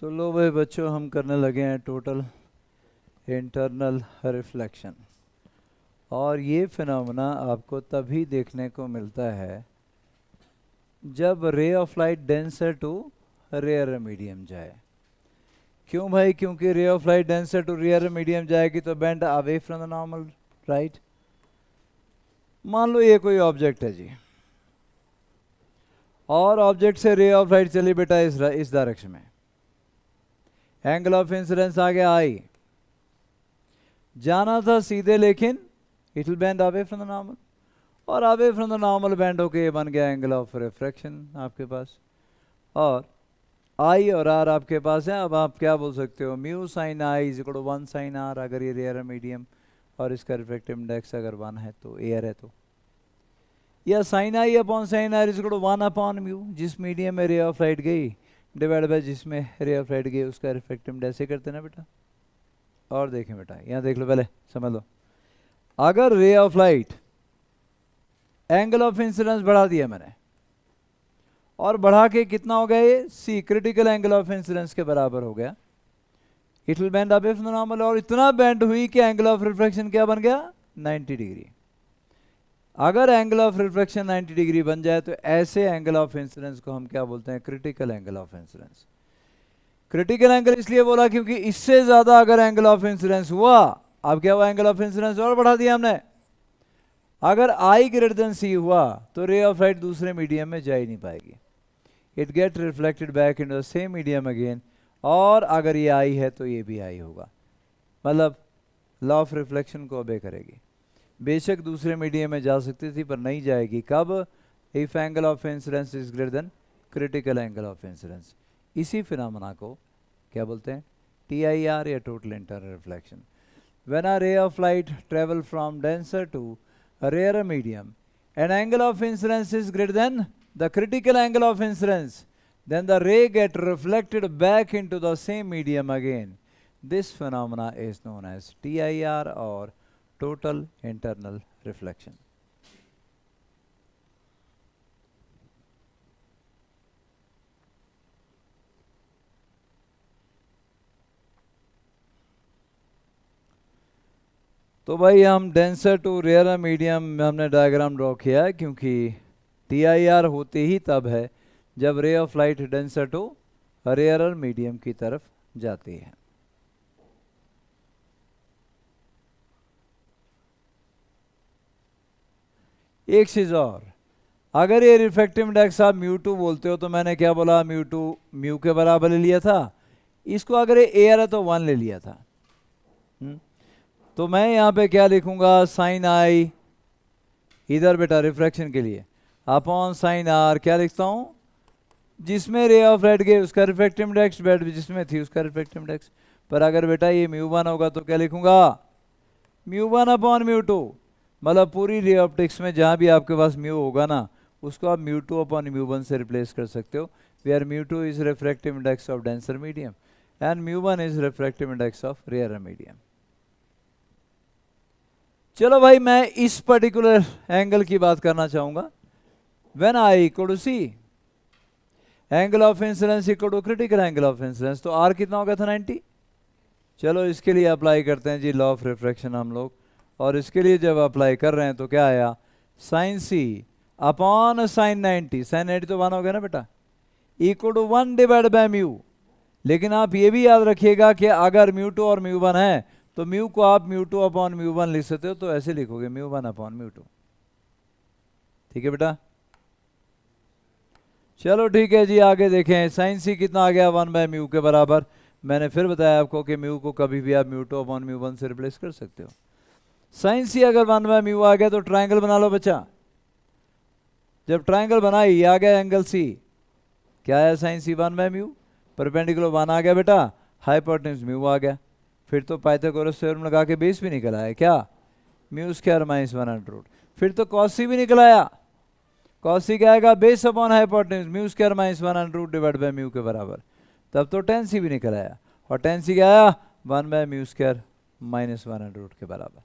तो लो भाई बच्चों, हम करने लगे हैं टोटल इंटरनल रिफ्लेक्शन। और ये फिनोमेना आपको तभी देखने को मिलता है जब ray of light denser to rarer medium जाए। क्यों भाई? क्योंकि ray of light denser to rarer medium जाएगी तो bend away from the normal, right. मान लो ये कोई ऑब्जेक्ट है जी, और ऑब्जेक्ट से रे ऑफ लाइट चली बेटा इस डायरेक्शन में, एंगल ऑफ इंसिडेंस आ गया आई, जाना था सीधे लेकिन it will bend away from the normal, और away from the normal bend होके बन गया एंगल ऑफ रिफ्रैक्शन आपके पास। और आई और आर आपके पास है। अब आप क्या बोल सकते हो, mu sine i is equal to 1 sine r, अगर ये रेयर मीडियम और इसका रिफ्रैक्टिव इंडेक्स अगर 1 है तो एयर है तो, या sine i upon sine r is equal to 1 upon mu, जिस मीडियम में रे ऑफ लाइट गई डिवाइड बाय जिसमें रे ऑफ लाइट गई उसका रिफ्रैक्टिव इंडेक्स। ऐसे करते ना बेटा। और देखें बेटा, यहाँ देख लो, पहले समझ लो। अगर रे of light angle of incidence बढ़ा दिया मैंने, और बढ़ा के कितना हो गया ये सी, क्रिटिकल एंगल ऑफ इंसिडेंस के बराबर हो गया, it will bend away from the normal, और इतना बेंड हुई कि एंगल ऑफ रिफ्रैक्शन क्या बन गया, 90 डिग्री। अगर एंगल ऑफ रिफ्रैक्शन 90 डिग्री बन जाए तो ऐसे एंगल ऑफ इंसिडेंस को हम क्या बोलते हैं, critical angle of incidence. Critical angle इसलिए बोला क्योंकि इससे ज्यादा अगर एंगल ऑफ इंसिडेंस हुआ, अब क्या हुआ, एंगल ऑफ इंसिडेंस और बढ़ा दिया हमने। अगर आई ग्रेटर देन सी हुआ तो रे ऑफ लाइट दूसरे मीडियम में जा ही नहीं पाएगी, it get reflected back in the same medium again. और अगर ये आई है तो ये भी आई होगा, मतलब लॉ ऑफ रिफ्लेक्शन को ओबे करेगी। बेशक दूसरे मीडियम में जा सकती थी पर नहीं जाएगी। कब? If angle of incidence is greater than critical angle of incidence. इसी फिनोमेना को क्या बोलते हैं, TIR या total internal reflection. When a ray of light travel from denser to a rarer medium and angle of incidence is greater than the critical angle of incidence, then the ray get reflected back into the same medium again. This phenomena is known as TIR or total internal reflection. तो भाई हम denser to rarer medium में हमने diagram draw किया है, क्योंकि TIR होते ही तब है जब ray of light denser to rarer medium की तरफ जाती है। एक चीज और, अगर ये रिफ्रैक्टिव इंडेक्स आप μ2 बोलते हो तो मैंने क्या बोला, μ2 म्यू के बराबर ले लिया था। इसको अगर ये एयर है तो 1 ले लिया था। तो मैं यहाँ पे क्या लिखूंगा, साइन आई इधर बेटा रिफ्रैक्शन के लिए अपॉन साइन आर, क्या लिखता हूँ, जिसमें रे ऑफ लाइट गई उसका रिफ्रैक्टिव इंडेक्स, बेट जिसमें थी उसका रिफ्रैक्टिव इंडेक्स। पर अगर बेटा ये μ1 होगा तो क्या लिखूंगा, μ1 अपॉन μ2, मतलब पूरी रे ऑप्टिक्स में जहाँ भी आपके पास म्यू होगा ना उसको आप μ2 अपॉन μ1 से रिप्लेस कर सकते हो, where μ2 is refractive index of denser medium and μ1 is refractive index of rare medium. चलो भाई, मैं इस पर्टिकुलर एंगल की बात करना चाहूंगा। When i equal to c, angle of incidence equal to critical angle of incidence, तो आर कितना हो गया था, 90। चलो इसके लिए अप्लाई करते हैं जी लॉ ऑफ रिफ्रैक्शन हम लोग, और इसके लिए जब अप्लाई कर रहे हैं तो क्या आया, sine c upon sine 90, sine 90 तो 1 हो गया ना बेटा, equal to 1 divide by mu. लेकिन आप ये भी याद रखिएगा कि अगर μ2 और μ1 है तो म्यू को आप μ2 अपॉन μ1 लिख सकते हो, तो ऐसे लिखोगे μ1 अपॉन μ2। ठीक है बेटा, चलो ठीक है जी, आगे देखें। साइन सी कितना आ गया, 1 बाय म्यू के बराबर। मैंने फिर बताया आपको कि म्यू को कभी भी आप μ2 अपॉन μ1 से रिप्लेस कर सकते हो। साइन सी अगर 1 बाय म्यू आ गया तो ट्राइंगल बना लो बच्चा। जब ट्राइंगल बनाई, आ गया एंगल सी, क्या है, sine C 1 by mu, perpendicular 1 आ गया बेटा, हाइपोटेन्यूज म्यू आ गया। फिर तो पाइथागोरस थ्योरम लगा के बेस भी निकल आया, क्या, म्यू स्क्वायर माइनस 1/√। फिर तो कॉस सी भी निकल आया, कॉस सी क्या आएगा, base upon hypotenuse mu square minus 1/√, divide by mu के बराबर। तब तो टेन सी भी निकल आया, और टेन सी क्या आया, 1 बाय म्यू स्क्वायर माइनस 1/√, के बराबर।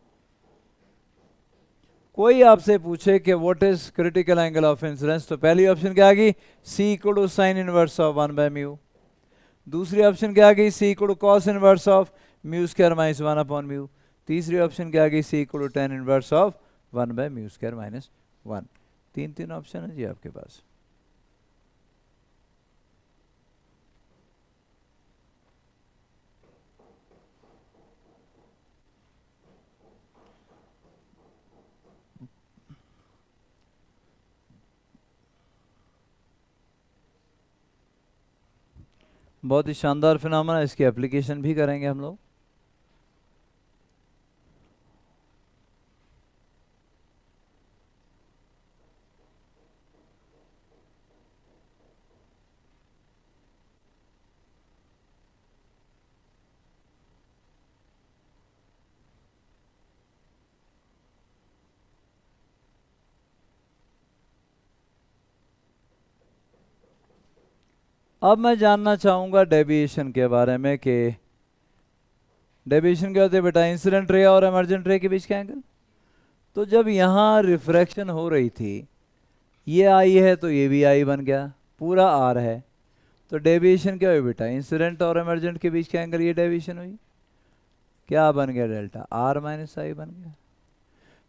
कोई आपसे पूछे कि what is critical angle of incidence, तो पहली ऑप्शन क्या आएगी, C equal to sine inverse of 1 by mu. दूसरी ऑप्शन क्या आ गई, C equal to cos inverse of mu square minus 1 upon mu. तीसरी ऑप्शन क्या आ गई, C equal to tan inverse of 1 by mu square minus 1। तीन option है जी आपके पास। बहुत ही शानदार फिनोमेना, इसकी एप्लीकेशन भी करेंगे हम लोग। अब मैं जानना चाहूंगा डेविएशन के बारे में कि डेविएशन क्या होता है बेटा, इंसिडेंट रे और इमर्जेंट रे के बीच का एंगल। तो जब यहाँ रिफ्रैक्शन हो रही थी, ये आई है तो ये भी आई बन गया, पूरा आर है, तो डेविएशन क्या हुई बेटा, इंसिडेंट और इमर्जेंट के बीच का एंगल, ये डेविएशन हुई, क्या बन गया, डेल्टा आर माइनस आई बन गया।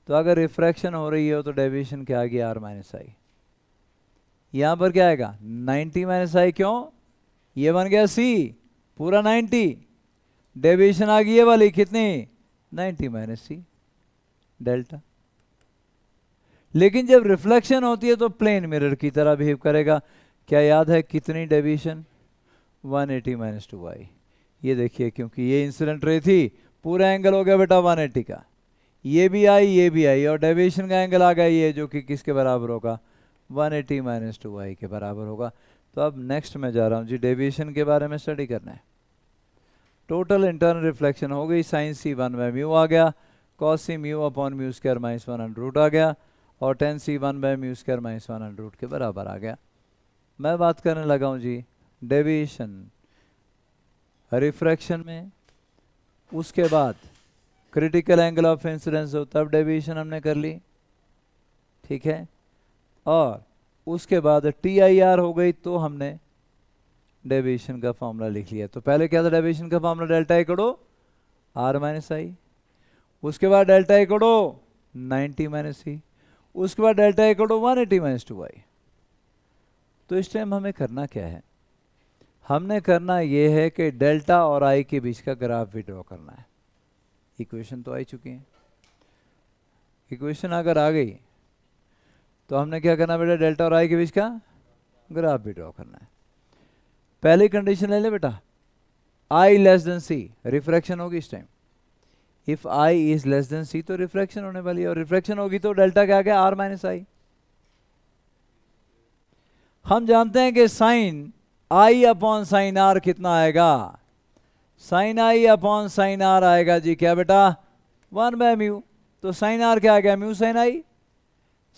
तो अगर रिफ्रैक्शन हो रही हो तो डेविएशन क्या आ गया, आर माइनस आई। यहाँ पर क्या आएगा, 90 माइनस आई, क्यों, ये बन गया सी पूरा 90, डेविएशन आ गई ये वाली कितनी, 90 माइनस सी डेल्टा। लेकिन जब रिफ्लेक्शन होती है तो प्लेन मिरर की तरह बिहेव करेगा। क्या याद है कितनी डेविएशन, 180 माइनस 2y। ये देखिए, क्योंकि ये इंसिडेंट रे थी, पूरा एंगल हो गया बेटा 180 का, ये भी आई, और डेविएशन का एंगल आ गया ये, जो कि किसके बराबर होगा, 180 माइनस 2y के बराबर होगा। तो अब नेक्स्ट मैं जा रहा हूँ जी, डेविएशन के बारे में स्टडी करना है। टोटल इंटरनल रिफ्लेक्शन हो गई, साइन सी 1 बाय म्यू आ गया, cos C mu upon mu square minus 1 under root आ गया, और tan C 1 by mu square minus 1 under root के बराबर आ गया। मैं बात करने लगा हूँ जी डेविएशन रिफ्रैक्शन में, उसके बाद क्रिटिकल एंगल ऑफ इंसिडेंस हो तब डेविएशन हमने कर ली, ठीक है, और उसके बाद TIR हो गई तो हमने डेविएशन का फॉर्मूला लिख लिया। तो पहले क्या था डेविएशन का formula, delta equal R minus I, उसके बाद डेल्टा इक्वल 90 माइनस सी, उसके बाद डेल्टा इक्वल 180 माइनस 2y। तो इस टाइम हमें करना क्या है, हमने करना ये है कि डेल्टा और आई के बीच का ग्राफ भी ड्रॉ करना है। इक्वेशन तो आ चुकी है, इक्वेशन अगर आ गई तो हमने क्या करना बेटा, डेल्टा और आई के बीच का ग्राफ भी ड्रॉ करना है। पहली कंडीशन ले ले बेटा, I less than C, refraction होगी इस time, if I is less than C तो रिफ्रैक्शन होने वाली है, और रिफ्रैक्शन होगी तो डेल्टा क्या आ गया, आर माइनस आई। हम जानते हैं कि sine i upon sine r कितना आएगा, sine i upon sine r आएगा जी क्या बेटा, 1 बाय म्यू। तो साइन आर क्या आ गया, mu sine i,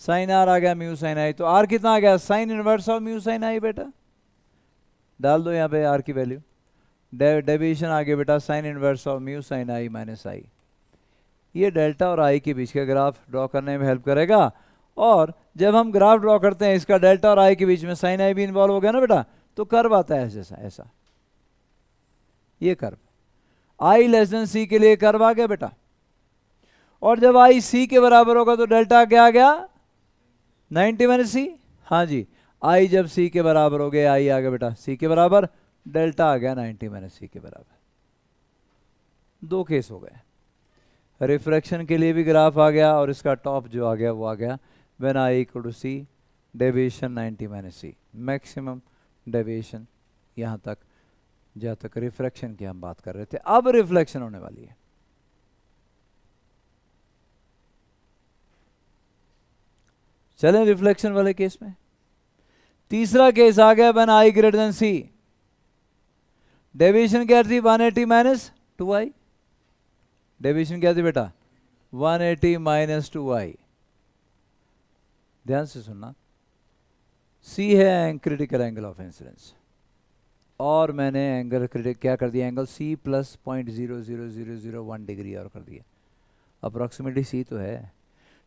sine r आ गया म्यू साइन आई, तो आर कितना आ गया, sine inverse of mu sine i. बेटा डाल दो यहाँ पे आर की वैल्यू, डेविएशन आ गया बेटा sine inverse of mu sine i minus i. ये डेल्टा और आई के बीच का ग्राफ ड्रॉ करने में हेल्प करेगा। और जब हम ग्राफ ड्रॉ करते हैं इसका डेल्टा और आई के बीच में साइन आई भी इन्वॉल्व हो गया ना बेटा, तो कर्व आता है ऐसा ऐसा, ये कर्व आई लेस देन सी के लिए कर्व आ गया बेटा। और जब आई सी के बराबर होगा तो डेल्टा क्या आ गया, 90 माइनस सी। हाँ जी, आई जब सी के बराबर हो गया, आई आ गया बेटा सी के बराबर, डेल्टा आ गया 90 माइनस सी के बराबर। दो केस हो गए, रिफ्रैक्शन के लिए भी ग्राफ आ गया, और इसका टॉप जो आ गया वो आ गया when i equal to c, deviation 90 minus c, maximum deviation यहाँ तक जहाँ तक रिफ्रैक्शन की हम बात कर रहे थे। अब रिफ्लेक्शन होने वाली है। चलें रिफ्लेक्शन वाले केस में, तीसरा केस आ गया when i greater than c, deviation क्या थी 180 माइनस 2i, डेविएशन क्या थी बेटा 180 माइनस 2i। ध्यान से सुनना, C है क्रिटिकल एंगल ऑफ इंसिडेंस, और मैंने एंगल क्या कर दिया, एंगल C प्लस 0.00001 डिग्री और कर दिया। अप्रॉक्सीमेटली C तो है,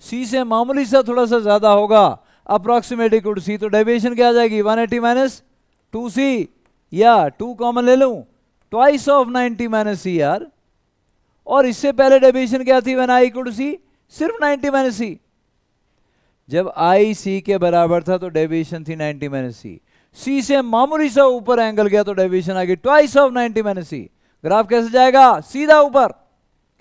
C से मामूली सा थोड़ा सा ज्यादा होगा, अप्रॉक्सीमेटली इक्वल टू C, तो डेविएशन क्या आ जाएगी 180 माइनस 2C, या 2 कॉमन ले लूं, ट्वाइस ऑफ 90 माइनस सी यार। और इससे पहले डेविएशन क्या थी, व्हेन आई इक्वल टू सी, सिर्फ 90 माइनस सी। जब आई सी के बराबर था तो डेविएशन थी 90 माइनस सी। सी से मामूली सा ऊपर एंगल गया तो डेविएशन आ गई twice of 90 minus c. Graph कैसे जाएगा, सीधा ऊपर।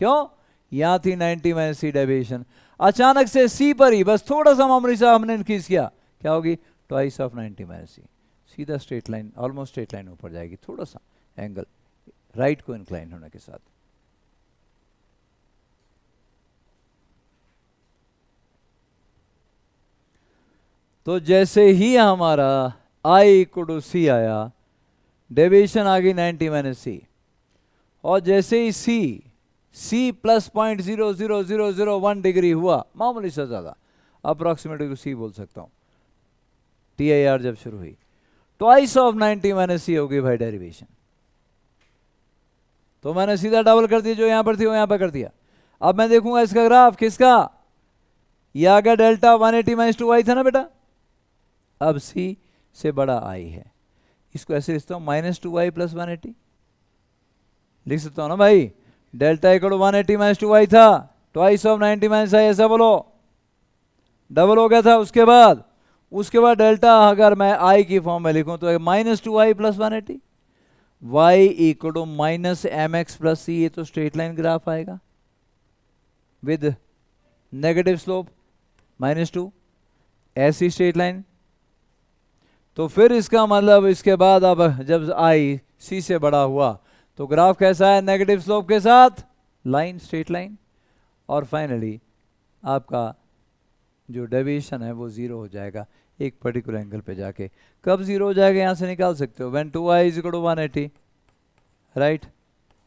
क्यों, यहां थी 90 माइनस सी डेविएशन, अचानक से सी पर ही बस थोड़ा सा मामूली सा हमने इंक्रीज किया, क्या होगी, ट्वाइस ऑफ 90 माइनस सी। सीधा straight line, almost straight line ऊपर जाएगी, थोड़ा सा एंगल राइट को इंक्लाइन होने के साथ। तो जैसे ही हमारा आई इक्वल टू सी आया, डेविएशन आ गई 90 माइनस सी। और जैसे ही सी प्लस 0.00001 डिग्री हुआ, मामूली सा ज्यादा, अप्रोक्सीमेटली सी बोल सकता हूं, TIR जब शुरू हुई, ट्वाइस ऑफ 90 माइनस सी हो गई भाई डेरिवेशन। तो मैंने सीधा डबल कर दिया, जो यहां पर थी वो यहां पर कर दिया। अब मैं देखूंगा इसका ग्राफ, किसका, ये आ गया डेल्टा 180 माइनस 2i था ना बेटा। अब सी से बड़ा आई है, इसको ऐसे लिखता हूं -2i प्लस 180, लिख सकता हूं ना भाई। डेल्टा इक्वल 180 माइनस 2i था, ट्वाइस ऑफ 90 माइनस i, ऐसा बोलो, डबल हो गया था। उसके बाद डेल्टा अगर मैं i की फॉर्म में लिखूं तो -2i plus 180, y equal to -mx plus c। ये तो स्ट्रेट लाइन ग्राफ आएगा विद नेगेटिव स्लोप -2, ऐसी स्ट्रेट लाइन। तो फिर इसका मतलब इसके बाद अब जब i c से बड़ा हुआ तो ग्राफ कैसा है, नेगेटिव स्लोप के साथ लाइन, स्ट्रेट लाइन। और फाइनली आपका जो डेविएशन है वो 0 हो जाएगा एक पर्टिकुलर एंगल पे जाके। कब 0 हो जाएगा, यहां से निकाल सकते हो, when 2i is equal to 180, right,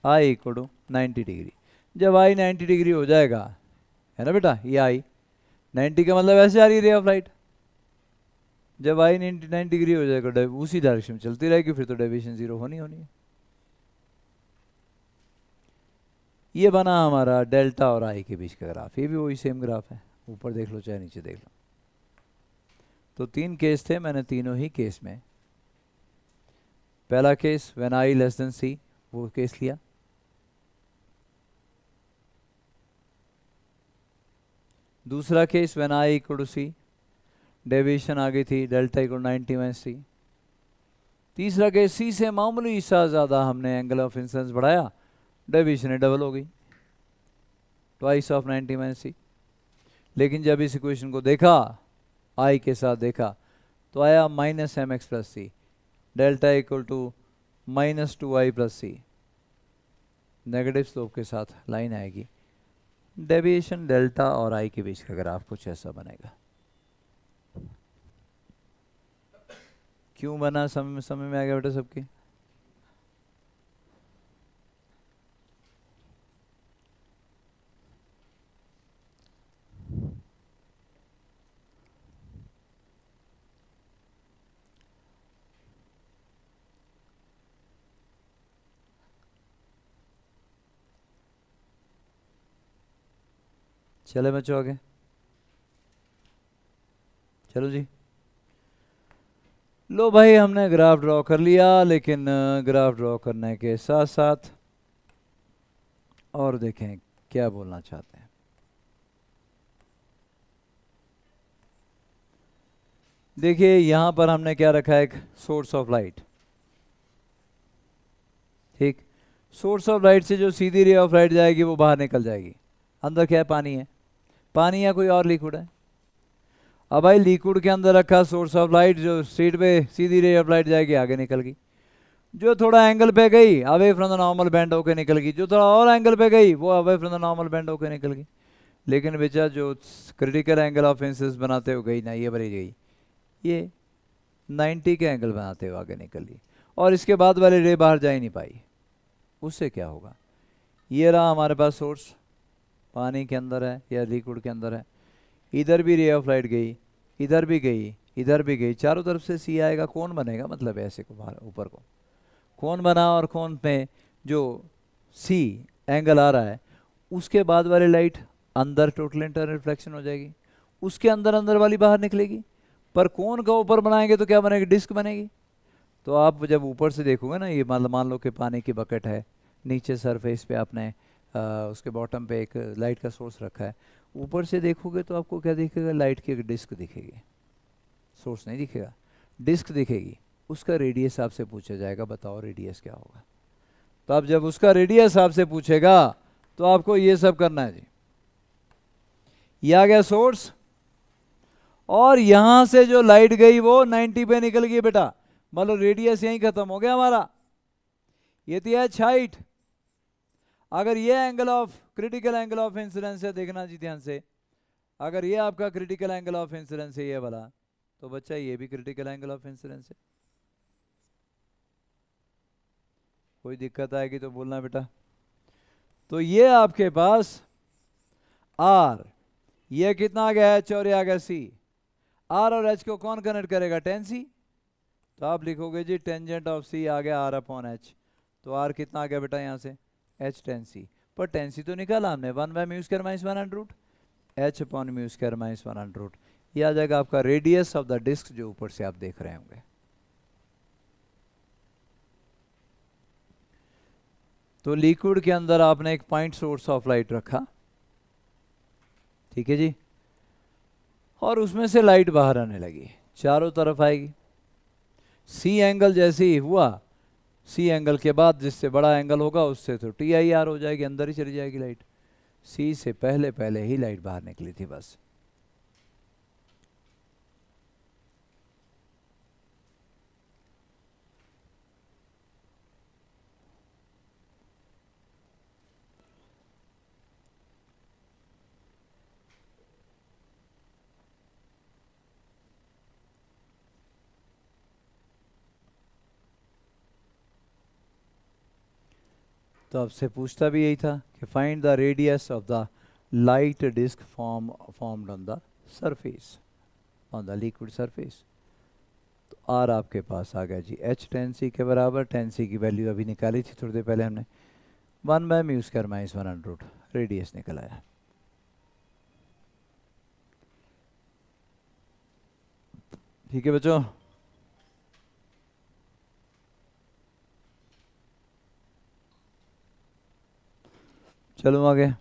i equal to 90 degree. जब i 90 डिग्री हो जाएगा, है ना बेटा, ये i 90 का मतलब ऐसे आ रही है रे ऑफ लाइट। जब i 90 डिग्री हो जाएगा, उसी डायरेक्शन में चलती रहेगी, फिर तो डेविएशन 0 होनी है। ये बना हमारा डेल्टा और आई के बीच का ग्राफ। ये भी वही सेम ग्राफ है, ऊपर देख लो चाहे नीचे देख लो। तो 3 केस थे, मैंने तीनों ही केस में, पहला case when i less than c, वो केस लिया। दूसरा case when i equal to c, deviation आ गई थी डेल्टा इक्वल 90 माइनस सी। तीसरा केस सी से मामूली सा ज्यादा हमने एंगल ऑफ इंसिडेंस बढ़ाया, डेविएशन डबल हो गई, ट्वाइस ऑफ 90 माइनस सी। लेकिन जब इस इक्वेशन को देखा, आई के साथ देखा, तो आया -mx plus c, delta equal to -2i plus c, negative slope के साथ लाइन आएगी। डेविएशन डेल्टा और आई के बीच का ग्राफ कुछ ऐसा बनेगा। क्यों बना, समझ में आ गया बेटा सबकी? चले बच्चों आगे, चलो जी। लो भाई, हमने ग्राफ ड्रॉ कर लिया, लेकिन ग्राफ ड्रॉ करने के साथ साथ और देखें क्या बोलना चाहते हैं। देखिए यहां पर हमने क्या रखा है, एक सोर्स ऑफ लाइट, ठीक। सोर्स ऑफ लाइट से जो सीधी रे ऑफ लाइट जाएगी वो बाहर निकल जाएगी। अंदर क्या है, पानी है, पानी या कोई और लिक्विड है। अब भाई लिक्विड के अंदर रखा सोर्स ऑफ लाइट, जो स्ट्रेट पे सीधी रे ऑफ लाइट जाएगी, आगे निकल गई। जो थोड़ा एंगल पे गई, away from the normal bend होकर निकल गई। जो थोड़ा और एंगल पे गई, वो away from the normal bend होकर निकल गई। लेकिन बेचा जो क्रिटिकल एंगल ऑफ इंसिडेंस बनाते हुए गई ना, ये बड़ी गई, ये 90 के एंगल बनाते हुए आगे निकल गई, और इसके बाद वाली रे बाहर जा ही नहीं पाई। उससे क्या होगा, ये रहा हमारे पास सोर्स, पानी के अंदर है या लिक्विड के अंदर है, इधर भी रे ऑफ लाइट गई, इधर भी गई, इधर भी गई, चारों तरफ से सी आएगा, कौन बनेगा, मतलब ऐसे को बाहर ऊपर को कौन बना, और कौन पे जो सी एंगल आ रहा है, उसके बाद वाली लाइट अंदर टोटल इंटरनल रिफ्लेक्शन हो जाएगी, उसके अंदर अंदर वाली बाहर निकलेगी। पर कौन का ऊपर बनाएंगे तो क्या बनेगी, डिस्क बनेगी। तो आप जब ऊपर से देखोगे ना, ये मान लो कि पानी की बकेट है, नीचे सरफेस पे आपने उसके बॉटम पे एक लाइट का सोर्स रखा है, ऊपर से देखोगे तो आपको क्या दिखेगा? लाइट की एक डिस्क दिखेगी, सोर्स नहीं दिखेगा, डिस्क दिखेगी। उसका रेडियस आपसे पूछा जाएगा, बताओ रेडियस क्या होगा। तो अब जब उसका रेडियस आपसे पूछेगा तो आपको ये सब करना है जी। ये आ गया सोर्स, और यहां से जो लाइट गई वो 90 पे निकल गई बेटा, मतलब रेडियस यहीं खत्म हो गया हमारा। ये थी एच हाइट। अगर ये angle of critical angle of incidence है, देखना जी ध्यान से, अगर ये आपका क्रिटिकल एंगल ऑफ इंसिडेंस है ये वाला, तो बच्चा ये भी क्रिटिकल एंगल ऑफ इंसिडेंस है। कोई दिक्कत आएगी तो बोलना बेटा। तो ये आपके पास आर, ये कितना आ गया एच और ये आ गया सी। आर और एच को कौन कनेक्ट करेगा? टेन सी। तो आप लिखोगे जी टेंजेंट ऑफ सी आ गया आर अपॉन एच। तो आर कितना आ गया बेटा यहाँ से? एच टेन सी। पर टेन सी तो निकाला हमने, 1/μ² - एच अपॉन μ²। ये आ जाएगा आपका रेडियस ऑफ द डिस्क, जो ऊपर से आप देख रहे होंगे। तो लिक्विड के अंदर आपने एक पॉइंट सोर्स ऑफ लाइट रखा, ठीक है जी, और उसमें से लाइट बाहर आने लगी, चारों तरफ आएगी। सी एंगल जैसे ही हुआ, सी एंगल के बाद जिससे बड़ा एंगल होगा उससे तो टी आई आर हो जाएगी, अंदर ही चली जाएगी लाइट। सी से पहले पहले ही लाइट बाहर निकली थी बस। तो आपसे पूछता भी यही था कि find the radius of the light disc formed on the surface, on the liquid surface. तो आर आपके पास आ गया जी एच टेन सी के बराबर। टेन सी की वैल्यू अभी निकाली थी थोड़ी देर पहले हमने, 1/μ², रेडियस निकल आया। ठीक है बच्चों, चलो आगे।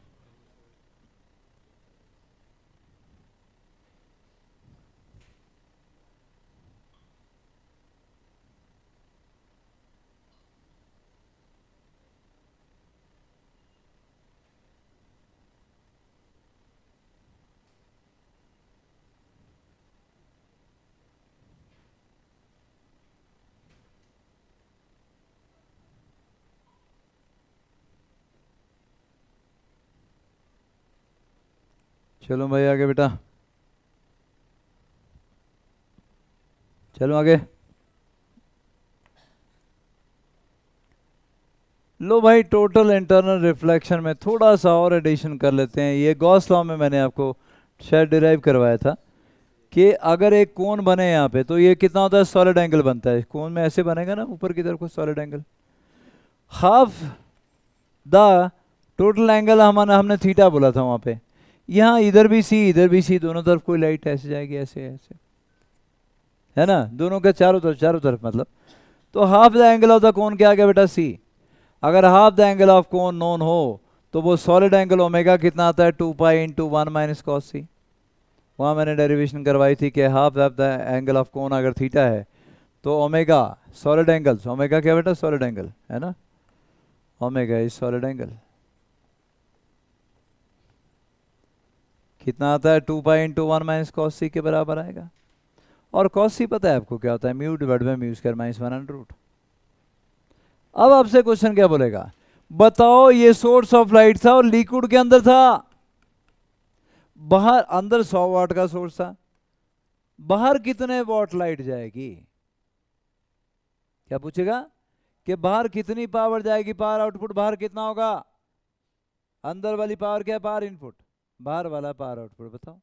चलो भाई आगे बेटा, चलो आगे। लो भाई, टोटल इंटरनल रिफ्लेक्शन में थोड़ा सा और एडिशन कर लेते हैं। ये गॉस लॉ में मैंने आपको शायद डिराइव करवाया था कि अगर एक कोण बने यहाँ पे तो ये कितना होता है? सॉलिड एंगल बनता है। कोण में ऐसे बनेगा ना ऊपर की तरफ को solid angle, half the total angle हमने थीटा बोला था वहाँ पे। यहाँ इधर भी सी दोनों तरफ कोई लाइट ऐसे जाएगी, ऐसे ऐसे, है ना, दोनों के चारों तरफ मतलब। तो half the angle of the कोण क्या आ गया बेटा? सी। अगर हाफ द एंगल ऑफ कोण नोन हो तो वो सॉलिड एंगल ओमेगा कितना आता है? 2π × 1 - cos c। वहाँ मैंने डेरिवेशन करवाई थी कि हाफ द एंगल ऑफ कोण अगर थीटा है तो ओमेगा सॉलिड एंगल, ओमेगा क्या बेटा? सॉलिड एंगल, है ना, ओमेगा इज सॉलिड एंगल। कितना आता है? 2π × 1 - cos c के बराबर आएगा। और cos c पता है आपको क्या होता है? μ/μ², -1/√। अब आपसे क्वेश्चन क्या बोलेगा? बताओ ये सोर्स ऑफ लाइट था और लिक्विड के अंदर था, बाहर अंदर 100 वाट का सोर्स था, बाहर कितने वाट लाइट जाएगी? क्या पूछेगा कि बाहर कितनी पावर जाएगी? पावर आउटपुट बाहर कितना होगा? अंदर वाली पावर क्या है? पावर इनपुट, बाहर वाला पावर आउटपुट। बताओ।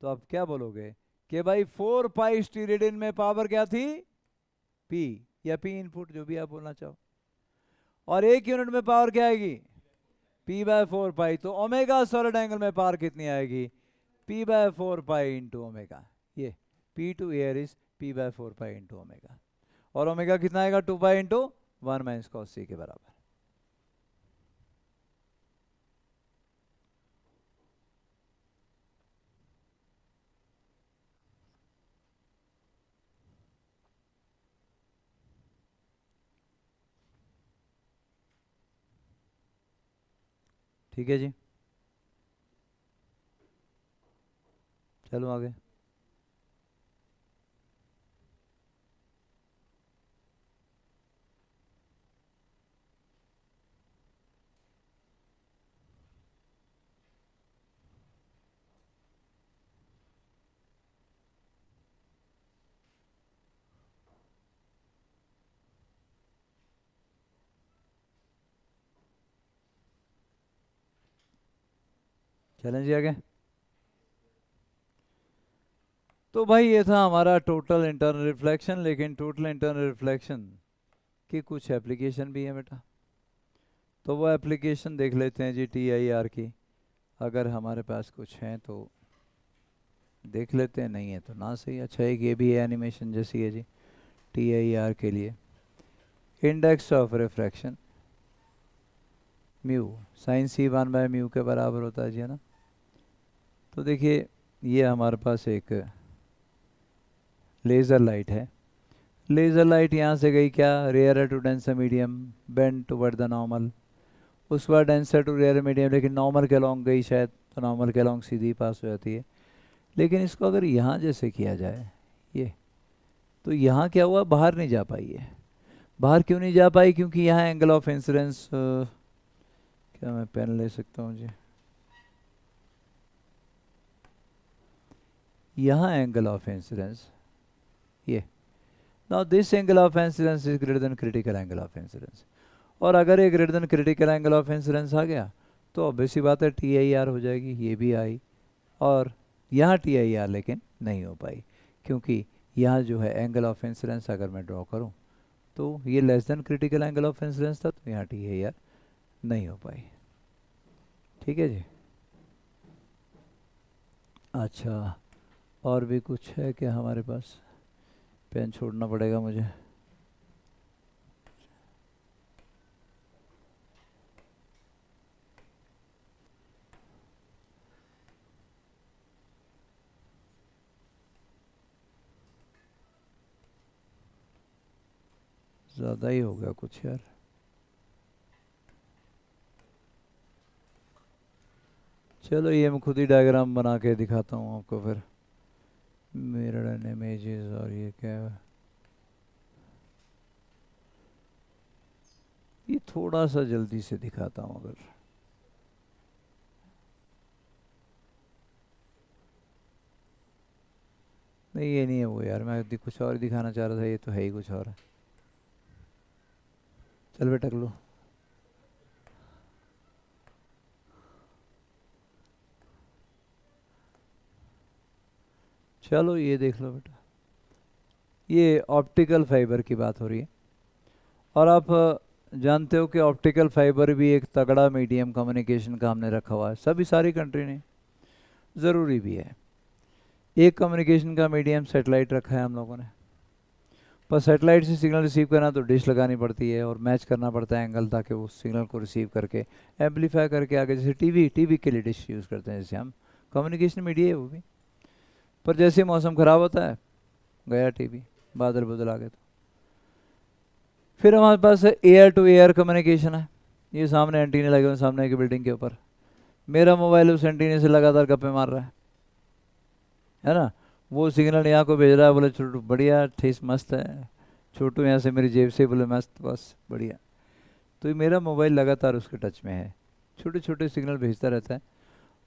तो आप क्या बोलोगे कि भाई 4π स्टीरेडियन में पावर क्या थी? P या P इनपुट, जो भी आप बोलना चाहो। और 1 यूनिट में पावर क्या आएगी? P/4π। तो ओमेगा सॉलिड एंगल में पावर कितनी आएगी? P/4π × omega. ये P to air is P/4π × omega. और ओमेगा कितना आएगा 2 पाई इंटू 1 माइनस कॉस सी के बराबर। ठीक है जी, चलो आगे। चलें जी आगे। तो भाई ये था हमारा टोटल इंटरनल रिफ्लेक्शन, लेकिन टोटल इंटरनल रिफ्लेक्शन की कुछ एप्लीकेशन भी है बेटा, तो वो एप्लीकेशन देख लेते हैं जी TIR की। अगर हमारे पास कुछ हैं तो देख लेते हैं, नहीं है तो ना सही। अच्छा, एक ये भी है एनिमेशन जैसी है जी TIR के लिए। Index of refraction mu sign C1/μ के बराबर होता है जी, है ना। तो देखिए ये हमारे पास एक लेज़र लाइट है। लेज़र लाइट यहाँ से गई क्या, rarer to denser medium, bend toward the normal. उस बार डेंसर टू रेयर मीडियम, लेकिन नॉर्मल के अलॉन्ग गई शायद, तो नॉर्मल के अलॉन्ग सीधी पास हो जाती है। लेकिन इसको अगर यहाँ जैसे किया जाए ये, तो यहाँ क्या हुआ, बाहर नहीं जा पाई है। बाहर क्यों नहीं जा पाई, क्योंकि यहाँ एंगल ऑफ इंसिडेंस, क्या मैं पेन ले सकता हूँ जी, यहाँ एंगल ऑफ इंसिडेंस ये, now this angle of incidence is greater than critical angle of incidence. और अगर ये greater than critical angle of incidence आ गया तो ऑब्वियस सी बात है TIR हो जाएगी, ये भी आई। और यहाँ TIR लेकिन नहीं हो पाई, क्योंकि यहाँ जो है एंगल ऑफ इंसिडेंस अगर मैं ड्रॉ करूँ तो ये less than critical angle of incidence था, तो यहाँ TIR नहीं हो पाई। ठीक है जी। अच्छा, और भी कुछ है क्या हमारे पास, पेन छोड़ना पड़ेगा मुझे। ज़्यादा ही हो गया कुछ यार। चलो ये मैं खुद ही डायग्राम बना के दिखाता हूँ आपको फिर, मिरर एंड इमेजेस। और ये क्या है, ये थोड़ा सा जल्दी से दिखाता हूँ अगर, नहीं ये नहीं है वो यार, मैं कुछ और दिखाना चाह रहा था, ये तो है ही कुछ और है। चल बेटा लो, चलो ये देख लो बेटा, ये ऑप्टिकल फाइबर की बात हो रही है। और आप जानते हो कि ऑप्टिकल फाइबर भी एक तगड़ा मीडियम कम्युनिकेशन का हमने रखा हुआ है, सभी सारी कंट्री ने, ज़रूरी भी है। एक कम्युनिकेशन का मीडियम सेटेलाइट रखा है हम लोगों ने, पर सेटेलाइट से सिग्नल रिसीव करना तो डिश लगानी पड़ती है और मैच करना पड़ता है एंगल, ताकि वो सिग्नल को रिसीव करके एम्पलीफाई करके आगे, जैसे टीवी के लिए डिश यूज़ करते हैं, जैसे हम कम्युनिकेशन मीडिया है वो भी। पर जैसे मौसम ख़राब होता है गया टीवी, बादल बदल आ गए तो। फिर हमारे पास एयर टू एयर कम्युनिकेशन है। ये सामने एंटीने लगे हुए हैं सामने की बिल्डिंग के ऊपर, मेरा मोबाइल उस एंटीने से लगातार गप्पे मार रहा है ना। वो सिग्नल यहाँ को भेज रहा है, बोले छोटू बढ़िया ठेस मस्त है, छोटू यहाँ से मेरी जेब से बोले मस्त बस बढ़िया। तो ये मेरा मोबाइल लगातार उसके टच में है, छोटे छोटे सिग्नल भेजता रहता है।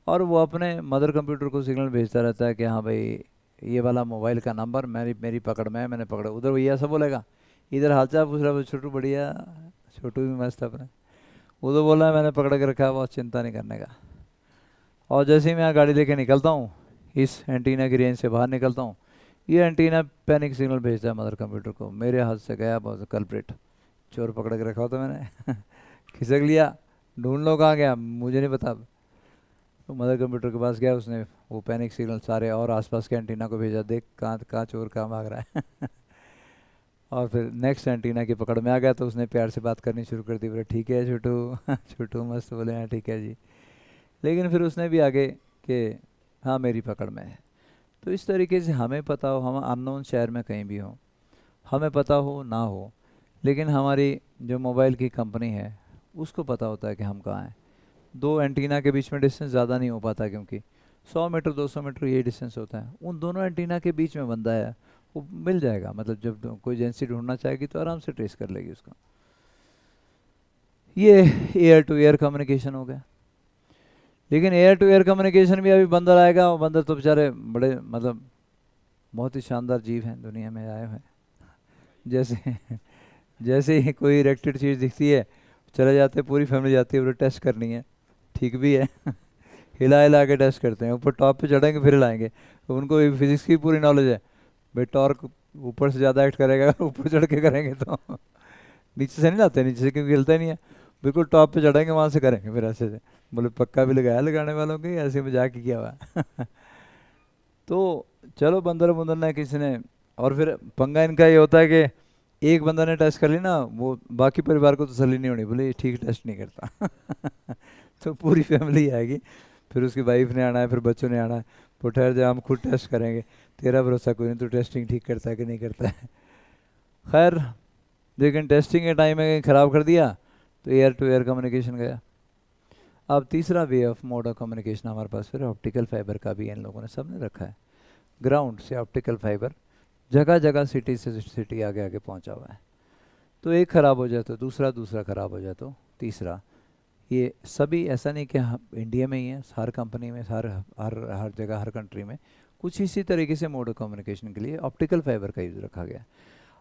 और वो अपने मदर कंप्यूटर को सिग्नल भेजता रहता है कि हाँ भाई ये वाला मोबाइल का नंबर मेरी मेरी पकड़ में है, मैंने पकड़ा। उधर भैया सब बोलेगा, इधर हालचाल पूछ रहा है छोटू बढ़िया, छोटू भी मस्त अपने, उधर बोला है मैंने पकड़ के रखा है, बहुत चिंता नहीं करने का। और जैसे ही मैं यहाँ गाड़ी लेके निकलता हूँ, इस एंटीना की रेंज से बाहर निकलता हूँ, ये एंटीना पैनिक सिग्नल भेजता है मदर कंप्यूटर को, मेरे हाथ से गया बहुत कल्प्रिट, चोर पकड़ के रखा होता मैंने खिसक लिया, ढूंढ लो कहाँ गया मुझे नहीं पता। तो मदर कंप्यूटर के पास गया, उसने वो पैनिक सिग्नल सारे और आसपास के एंटीना को भेजा, देख कहाँ कहाँ चोर कहाँ भाग रहा है और फिर नेक्स्ट एंटीना की पकड़ में आ गया तो उसने प्यार से बात करनी शुरू कर दी, बोले ठीक है छोटू छोटू मस्त, बोले हाँ ठीक है जी। लेकिन फिर उसने भी आगे कि हाँ मेरी पकड़ में है। तो इस तरीके से हमें पता हो, हम अननोन शहर में कहीं भी हो, हमें पता हो ना हो, लेकिन हमारी जो मोबाइल की कंपनी है उसको पता होता है कि हम कहाँ हैं। दो एंटीना के बीच में डिस्टेंस ज़्यादा नहीं हो पाता, क्योंकि 100 मीटर 200 मीटर ये डिस्टेंस होता है। उन दोनों एंटीना के बीच में बंदा है, वो मिल जाएगा, मतलब जब कोई एजेंसी ढूंढना चाहेगी तो आराम से ट्रेस कर लेगी उसका। ये एयर टू एयर कम्युनिकेशन हो गया। लेकिन एयर टू एयर कम्युनिकेशन भी अभी बंदर आएगा, और बंदर तो बेचारे बड़े मतलब बहुत ही शानदार जीव हैं दुनिया में आए हुए। जैसे जैसे ही कोई इरेक्टेड चीज़ दिखती है चले जाते हैं, पूरी फैमिली जाती है, वो टेस्ट करनी है, ठीक भी है हिला हिला के टेस्ट करते हैं, ऊपर टॉप पे चढ़ेंगे फिर हिलाएंगे। तो उनको फिजिक्स की पूरी नॉलेज है भाई, टॉर्क ऊपर से ज़्यादा एक्ट करेगा ऊपर चढ़ के करेंगे तो नीचे से नहीं लाते, नीचे से क्योंकि हिलता ही नहीं है, बिल्कुल टॉप पे चढ़ेंगे वहाँ से करेंगे फिर ऐसे से। बोले पक्का भी लगाया लगाने वालों के, ऐसे मजाक ही किया हुआ तो चलो बंदर बंदर ने किसी ने, और फिर पंगा इनका ये होता है कि एक बंदा ने टेस्ट कर ली ना, वो बाकी परिवार को तसल्ली नहीं होनी, बोले ये ठीक टेस्ट नहीं करता तो पूरी फैमिली आएगी, फिर उसकी वाइफ ने आना है, फिर बच्चों ने आना है, वो ठहर जा हम खुद टेस्ट करेंगे, तेरा भरोसा कोई नहीं, तो टेस्टिंग ठीक करता है कि नहीं करता है खैर, लेकिन टेस्टिंग के टाइम में कहीं ख़राब कर दिया तो एयर टू एयर कम्युनिकेशन गया। अब तीसरा way of mode of communication हमारे पास फिर ऑप्टिकल फाइबर का भी इन लोगों ने सबने रखा है। ग्राउंड से ऑप्टिकल फाइबर जगह जगह, सिटी से सिटी आगे आगे पहुंचा हुआ है। तो एक ख़राब हो जाए तो दूसरा, दूसरा ख़राब हो जाए तो तीसरा। ये सभी ऐसा नहीं कि इंडिया में ही है, हर कंपनी में, हर हर हर जगह, हर कंट्री में कुछ इसी तरीके से मोड ऑफ कम्युनिकेशन के लिए ऑप्टिकल फाइबर का यूज़ रखा गया।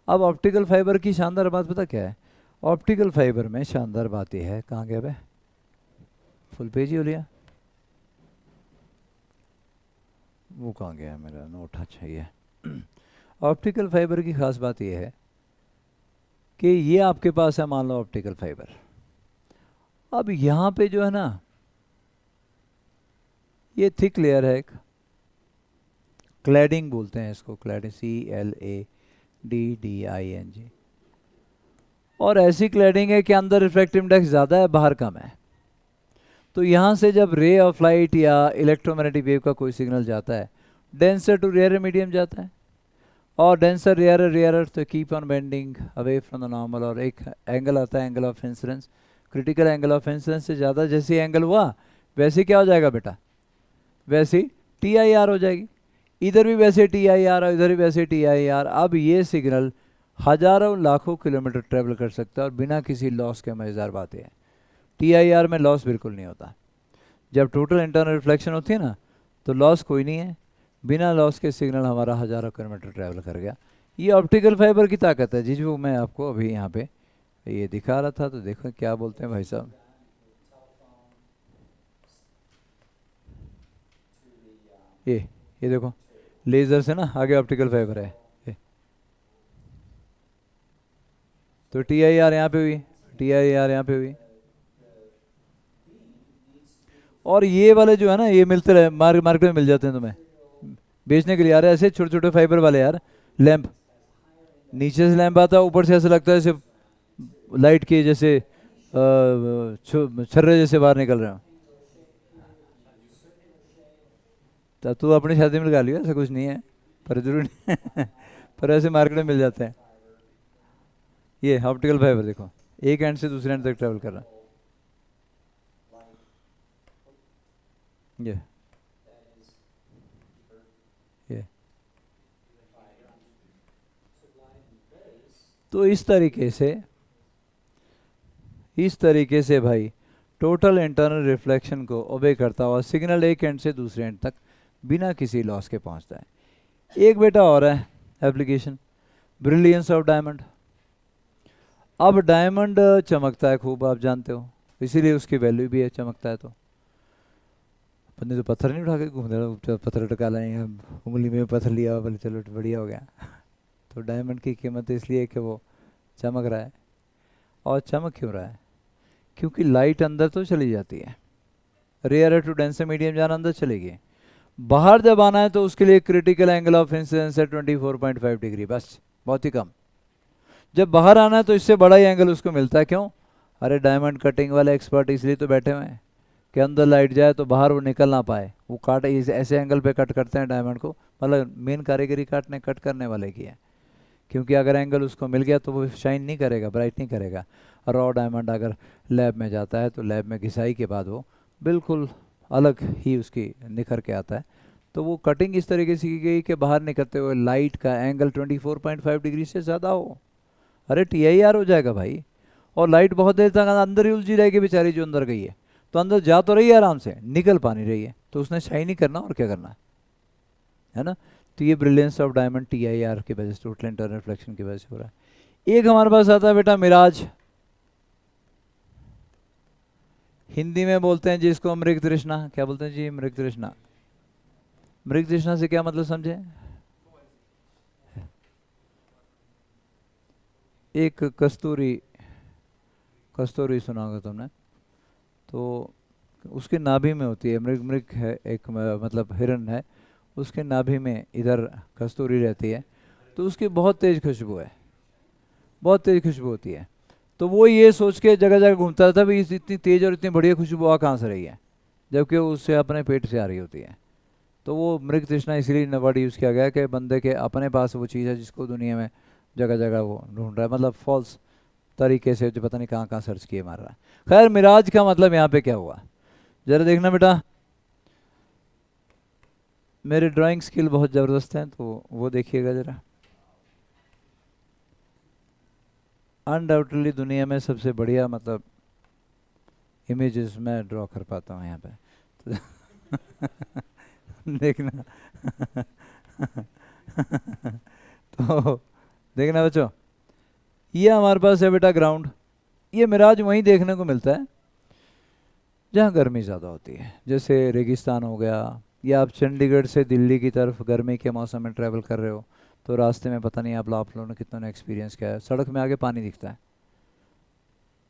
अब ऑप्टिकल फाइबर की शानदार बात पता क्या है? ऑप्टिकल फाइबर में शानदार बात यह है, कहाँ गया भाई, फुल पेज ही हो लिया, वो कहाँ गया मेरा नोट, अच्छा ये ऑप्टिकल फाइबर की खास बात यह है कि ये आपके पास है, मान लो ऑप्टिकल फाइबर। अब यहाँ पे जो है ना, ये थिक लेयर है, एक क्लैडिंग बोलते हैं इसको, क्लैडिंग, CLADDING। और ऐसी क्लैडिंग है कि अंदर रिफ्रैक्टिव इंडेक्स ज़्यादा है, बाहर कम है। तो यहाँ से जब रे ऑफ लाइट या इलेक्ट्रोमैग्नेटिक वेव का कोई सिग्नल जाता है, डेंसर टू रेयर मीडियम जाता है, और डेंसर रेयर रेयर तो keep on bending away from the normal. और एक एंगल आता है, angle of incidence, critical angle of incidence से ज़्यादा जैसे एंगल हुआ वैसे क्या हो जाएगा बेटा, वैसे TIR हो जाएगी। इधर भी वैसे TIR और इधर भी वैसे TIR। अब ये सिग्नल हज़ारों लाखों किलोमीटर ट्रेवल कर सकता है और बिना किसी लॉस के। मज़ेदार बात है TIR में लॉस बिल्कुल नहीं होता। जब टोटल इंटरनल रिफ्लेक्शन होती है ना, तो लॉस कोई नहीं है, बिना लॉस के सिग्नल हमारा हज़ारों किलोमीटर ट्रैवल कर गया। ये ऑप्टिकल फाइबर की ताकत है जी, जो मैं आपको अभी यहाँ पे ये दिखा रहा था। तो देखो क्या बोलते हैं भाई साहब, ये देखो लेज़र से ना आगे ऑप्टिकल फाइबर है ये। तो TIR यहाँ पे हुई, TIR यहाँ पे हुई। और ये वाले जो है ना, ये मिलते रहे, मार्केट में मिल जाते हैं तुम्हें बेचने के लिए। यार ऐसे छोटे छोटे फाइबर वाले यार लैंप, नीचे से लैंप आता है, ऊपर से ऐसा लगता है जैसे लाइट के जैसे छर्रे जैसे बाहर निकल रहे हो। तो तू अपनी शादी में लगा लियो, ऐसा कुछ नहीं है, पर जरूरी नहीं पर ऐसे मार्केट में मिल जाते हैं। ये ऑप्टिकल फाइबर देखो, एक एंड से दूसरे एंड तक ट्रेवल कर रहा है। ये ये तो इस तरीके से भाई टोटल इंटरनल रिफ्लेक्शन को ओबे करता हुआ सिग्नल एक एंड से दूसरे एंड तक बिना किसी लॉस के पहुंचता है। एक बेटा और है एप्लीकेशन, ब्रिलियंस ऑफ डायमंड। अब डायमंड चमकता है खूब, आप जानते हो, इसीलिए उसकी वैल्यू भी है, चमकता है। तो अपने तो पत्थर नहीं उठा के घूम रहे, पत्थर टका लाए, उंगली में पत्थर लिया, बोले चलो बढ़िया हो गया तो डायमंड की कीमत इसलिए कि वो चमक रहा है। और चमक क्यों रहा है? क्योंकि लाइट अंदर तो चली जाती है, रेयर टू डेंसर मीडियम जाना अंदर चलेगी, बाहर जब आना है तो उसके लिए क्रिटिकल एंगल ऑफ इंसिडेंस है 24.5 डिग्री, बस बहुत ही कम। जब बाहर आना है तो इससे बड़ा ही एंगल उसको मिलता है। क्यों? अरे डायमंड कटिंग वाले एक्सपर्ट इसलिए तो बैठे हुए हैं कि अंदर लाइट जाए तो बाहर वो निकल ना पाए। वो काट ऐसे एंगल पे कट करते हैं डायमंड को, मतलब मेन कारीगरी कट करने वाले की है। क्योंकि अगर एंगल उसको मिल गया तो वो शाइन नहीं करेगा, ब्राइट नहीं करेगा। रॉ डायमंड अगर लैब में जाता है तो लैब में घिसाई के बाद वो बिल्कुल अलग ही उसकी निखर के आता है। तो वो कटिंग इस तरीके से की गई कि बाहर निकलते हुए लाइट का एंगल 24.5 डिग्री से ज़्यादा हो। अरे TIR हो जाएगा भाई। और लाइट बहुत देर तक अंदर ही उलझी रहेगी बेचारी जो अंदर गई है, तो अंदर जा तो रही है आराम से, निकल पा नहीं रही है, तो उसने शाइन ही करना और क्या करना है ना। तो ये ब्रिलियंस ऑफ डायमंड TIR की वजह से, टोटल इंटरनल रिफ्लेक्शन की वजह से हो रहा है। एक हमारे पास आता है बेटा मिराज, हिंदी में बोलते हैं जिसको मृग तृष्णा। क्या बोलते हैं जी? मृग तृष्णा। मृग तृष्णा से क्या मतलब समझे? एक कस्तूरी, कस्तूरी सुना होगा तुमने, तो उसके नाभि में होती है, मृग मृग है एक मतलब हिरण है, उसके नाभि में इधर कस्तूरी रहती है, तो उसकी बहुत तेज खुशबू है, बहुत तेज खुशबू होती है। तो वो ये सोच के जगह जगह घूमता था भी इतनी तेज और इतनी बढ़िया खुशबू आ कहाँ से रही है, जबकि उससे अपने पेट से आ रही होती है। तो वो मृग तृष्णा इसलिए वर्ड यूज़ किया गया कि बंदे के अपने पास वो चीज़ है जिसको दुनिया में जगह जगह वो ढूंढ रहा है, मतलब फॉल्स तरीके से जो पता नहीं कहाँ कहाँ सर्च किए मार रहा है। खैर मिराज का मतलब यहाँ पे क्या हुआ, जरा देखना बेटा। मेरे ड्राइंग स्किल बहुत ज़बरदस्त हैं तो वो देखिएगा ज़रा। अनडाउटली दुनिया में सबसे बढ़िया मतलब इमेजेस मैं ड्रॉ कर पाता हूँ यहाँ पे, तो देखना। तो देखना बच्चों, ये हमारे पास है बेटा ग्राउंड। ये मिराज वहीं देखने को मिलता है जहाँ गर्मी ज़्यादा होती है, जैसे रेगिस्तान हो गया, या आप चंडीगढ़ से दिल्ली की तरफ गर्मी के मौसम में ट्रैवल कर रहे हो तो रास्ते में पता नहीं आप लोगों ने कितनों ने एक्सपीरियंस किया है, सड़क में आगे पानी दिखता है।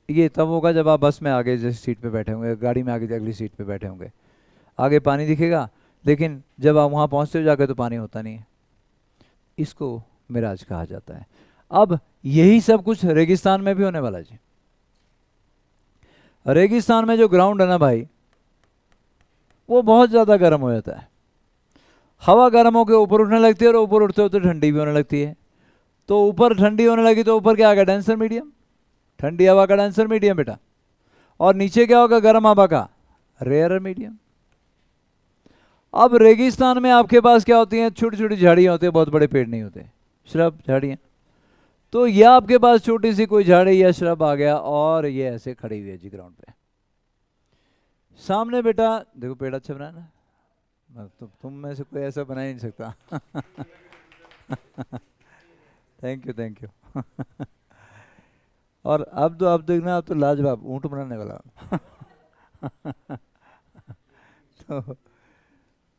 ये तब होगा जब आप बस में आगे जिस सीट पे बैठे होंगे, गाड़ी में आगे अगली सीट पे बैठे होंगे, आगे पानी दिखेगा, लेकिन जब आप वहाँ पहुँचते हो जाके तो पानी होता नहीं है। इसको मिराज कहा जाता है। अब यही सब कुछ रेगिस्तान में भी होने वाला है जी। रेगिस्तान में जो ग्राउंड है ना भाई, वो बहुत ज़्यादा गर्म हो जाता है। हवा गर्म होकर ऊपर उठने लगती है और ऊपर उठते होते ठंडी भी होने लगती है। तो ऊपर ठंडी होने लगी तो ऊपर क्या आ गया? डेंसर मीडियम, ठंडी हवा का डेंसर मीडियम बेटा। और नीचे क्या होगा? गर्म हवा का रेयर मीडियम। अब रेगिस्तान में आपके पास क्या होती हैं? छोटी छोटी झाड़ियाँ होती हैं, बहुत बड़े पेड़ नहीं होते, श्रब झाड़ियाँ। तो यह आपके पास छोटी सी कोई झाड़ी या श्रब आ गया और ये ऐसे खड़ी हुई है जी ग्राउंड पे। सामने बेटा देखो पेड़ अच्छा बनाया ना, तो तुम में से कोई ऐसा बना ही नहीं सकता। Thank you thank you. और अब देखना, अब तो लाजवाब ऊँट बनाने वाला।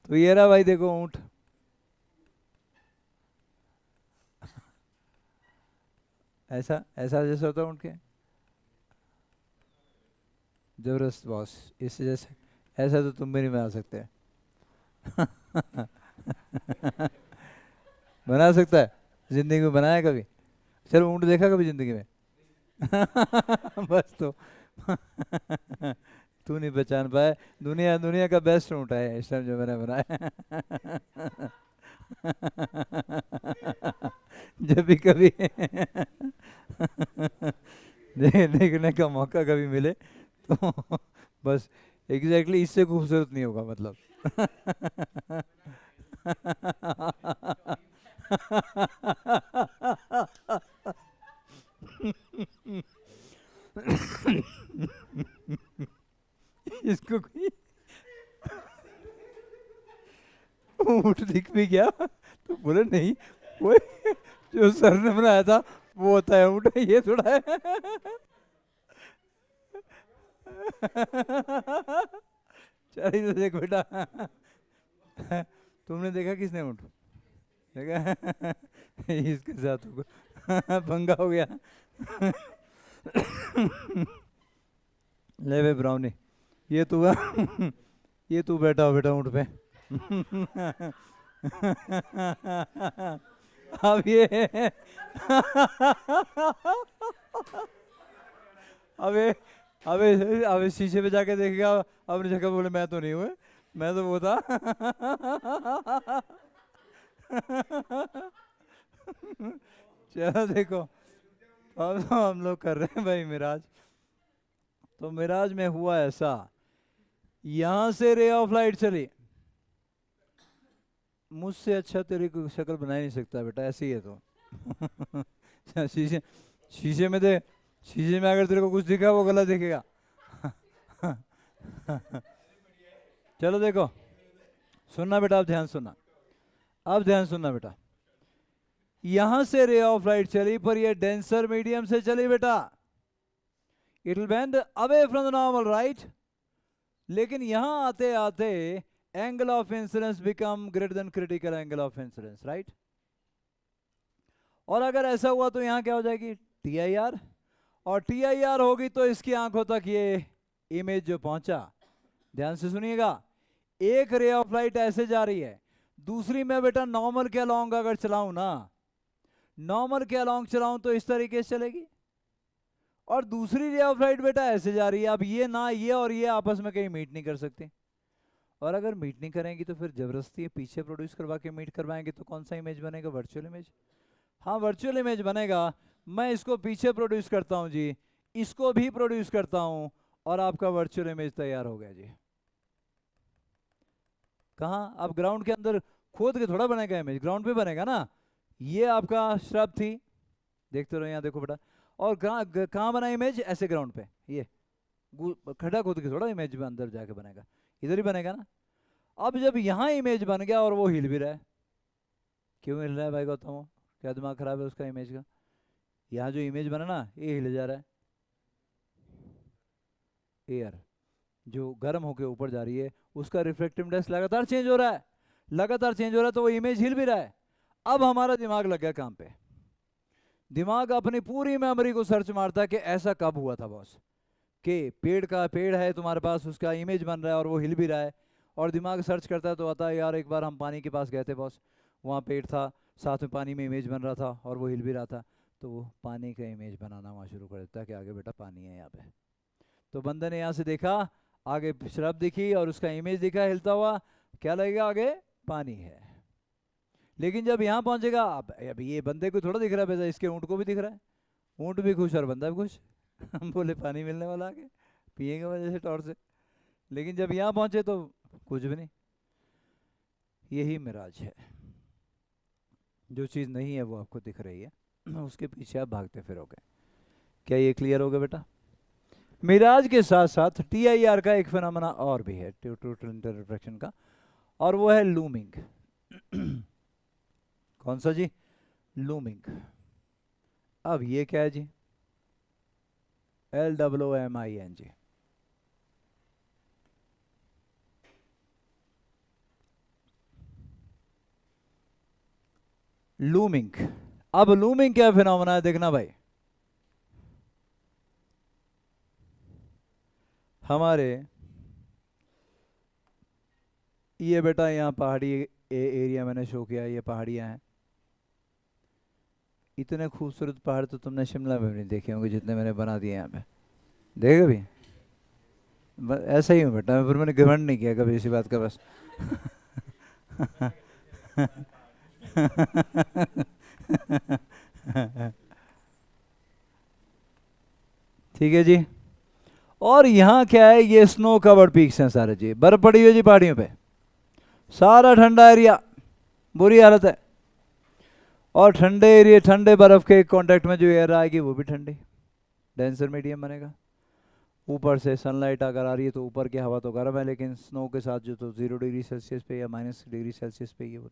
तो ये रहा भाई, देखो ऊँट। ऐसा ऐसा जैसा होता है ऊँट के, जबरदस्त बॉस, इससे जैसे ऐसा तो तुम भी नहीं बना सकते। बना सकता है? जिंदगी में बनाया कभी? चलो ऊँट देखा कभी जिंदगी में? बस तो तू नहीं पहचान पाया, दुनिया दुनिया का बेस्ट ऊँट है इस टाइम जो मैंने बनाया। जब भी कभी देखने का मौका कभी मिले तो बस एग्जैक्टली इससे खूबसूरत नहीं होगा मतलब। इसको कोई ऊँट दिख भी गया तो बोले नहीं, वो जो सर ने बनाया था वो होता है ऊँट, ये थोड़ा है। चलिए तो देख बेटा, तुमने देखा किसने ऊँट देखा? इसके साथ पंगा हो गया। ले बे ब्राउनी, ये तू ये तू बैठा हो बेटा ऊँट पे। अब ये अबे अबे अबे शीशे पे जाके देखेगा अपनी जगह, बोले मैं तो नहीं हुए, मैं तो वो था। चलो देखो, अब तो हम लोग कर रहे हैं भाई मिराज। तो मिराज में हुआ ऐसा, यहां से रे ऑफ लाइट चली, मुझसे अच्छा तेरी कोई शक्ल बना ही नहीं सकता बेटा, ऐसी है तो। शीशे शीशे में दे, शीशे में अगर तेरे को कुछ दिखा वो गलत दिखेगा। चलो देखो, सुनना बेटा, अब ध्यान सुनना, अब ध्यान सुनना बेटा। यहां से रे ऑफ लाइट चली पर ये डेंसर मीडियम से चली बेटा, it will bend away from the normal, right. लेकिन यहां आते आते angle of incidence become greater than critical angle of incidence, right. और अगर ऐसा हुआ तो यहां क्या हो जाएगी, टी आई आर, और टी आई आर होगी तो इसकी आंखों तक ये इमेज जो पहुंचा, ध्यान से सुनिएगा, एक रे ऑफ लाइट ऐसे जा रही है, दूसरी में बेटा नॉर्मल के अलोंग अगर चलाऊं ना, नॉर्मल के अलोंग चलाऊं तो इस तरीके से चलेगी, और दूसरी रे ऑफ लाइट बेटा ऐसे जा रही है। अब ये ना, ये और ये आपस में कहीं मीट नहीं कर सकते, और अगर मीट नहीं करेंगी तो फिर जबरदस्ती पीछे प्रोड्यूस करवा के मीट करवाएंगे तो कौन सा इमेज बनेगा, वर्चुअल इमेज। हाँ वर्चुअल इमेज बनेगा, मैं इसको पीछे प्रोड्यूस करता हूँ जी, इसको भी प्रोड्यूस करता हूँ, और आपका वर्चुअल इमेज तैयार हो गया जी। कहाँ, अब ग्राउंड के अंदर खोद के थोड़ा बनेगा इमेज, ग्राउंड पे बनेगा ना। ये आपका श्रब थी, देखते रहो, यहाँ देखो बेटा, और कहाँ बना इमेज, ऐसे ग्राउंड पे, ये खड्डा खोद के थोड़ा इमेज में अंदर जाके बनेगा, इधर ही बनेगा ना। अब जब यहाँ इमेज बन गया और वो हिल भी रहा है, क्यों हिल रहा है भाई गौतम, क्या दिमाग खराब है उसका इमेज का। यहाँ जो इमेज बना ना, ये हिल जा रहा है, एयर जो गर्म होकर ऊपर जा रही है, उसका रिफ्लेक्टिव इंडेक्स लगातार चेंज हो रहा है, लगातार चेंज हो रहा है, तो वो इमेज हिल भी रहा है। अब हमारा दिमाग लग गया काम पे, दिमाग अपनी पूरी मेमोरी को सर्च मारता है कि ऐसा कब हुआ था बॉस, कि पेड़ है तुम्हारे पास, उसका इमेज बन रहा है और वो हिल भी रहा है, और दिमाग सर्च करता है तो आता है यार एक बार हम पानी के पास गए थे बॉस, वहाँ पेड़ था, साथ में पानी में इमेज बन रहा था और वो हिल भी रहा था, तो वो पानी का इमेज बनाना वहाँ शुरू कर देता है कि आगे बेटा पानी है यहाँ पे। तो बंदे ने यहाँ से देखा, आगे शराब दिखी और उसका इमेज दिखा हिलता हुआ, क्या लगेगा, आगे पानी है। लेकिन जब यहाँ पहुंचेगा, अब ये बंदे को थोड़ा दिख रहा है, इसके ऊँट को भी दिख रहा है, ऊँट भी खुश और बंदा भी खुश। हम बोले पानी मिलने वाला, आगे पिएंगे वजह से टॉर्च से। लेकिन जब यहाँ पहुंचे तो कुछ भी नहीं। यही मिराज है, जो चीज़ नहीं है वो आपको दिख रही है, उसके पीछे आप भागते फिरोगे। क्या ये क्लियर हो गया बेटा। मिराज के साथ साथ टीआईआर का एक फिनोमेना और भी है, टोटल इंटर रिफ्रैक्शन का, और वो है लूमिंग। कौन सा जी, लूमिंग। अब ये क्या है जी, LOOMING। लूमिंग। अब लूमिंग क्या फिनोमेना है देखना भाई, हमारे ये बेटा यहाँ पहाड़ी एरिया मैंने शो किया, ये पहाड़ियाँ हैं, इतने खूबसूरत पहाड़ तो तुमने शिमला में भी नहीं देखे होंगे जितने मैंने बना दिए यहाँ पे, देखे भी। ऐसा ही हूँ बेटा मैं, फिर मैंने घमंड नहीं किया कभी इसी बात का बस। ठीक है जी। और यहाँ क्या है, ये स्नो कवर्ड पीक्स हैं सारे जी, बर्फ पड़ी हुई जी पहाड़ियों पे, सारा ठंडा एरिया, बुरी हालत है। और ठंडे एरिया, ठंडे बर्फ के कांटेक्ट में जो एयर आएगी वो भी ठंडी, डेंसर मीडियम बनेगा। ऊपर से सनलाइट अगर आ रही है तो ऊपर की हवा तो गर्म है, लेकिन स्नो के साथ जो तो 0 डिग्री सेल्सियस पे या -डिग्री सेल्सियस पे ये वो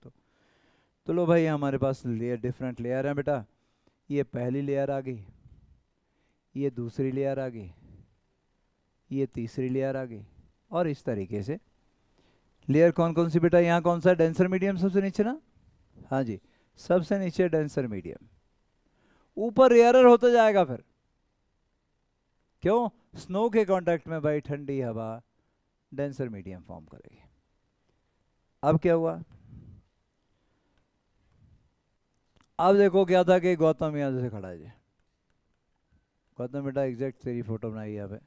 तो लो भाई हमारे पास लेयर, डिफरेंट लेयर है बेटा। ये पहली लेयर आ गई, ये दूसरी लेयर आ गई, ये तीसरी लेयर आ गई, और इस तरीके से लेयर कौन कौन सी बेटा, यहाँ कौन सा डेंसर मीडियम सबसे नीचे ना, हाँ जी, सबसे नीचे डेंसर मीडियम, ऊपर रेयरर होता जाएगा फिर, क्यों, स्नो के कांटेक्ट में भाई ठंडी हवा डेंसर मीडियम फॉर्म करेगी। अब क्या हुआ, अब देखो क्या था कि गौतम यहाँ से खड़ा है जी। गौतम बेटा एग्जैक्ट तेरी फोटो बनाई यहाँ पे,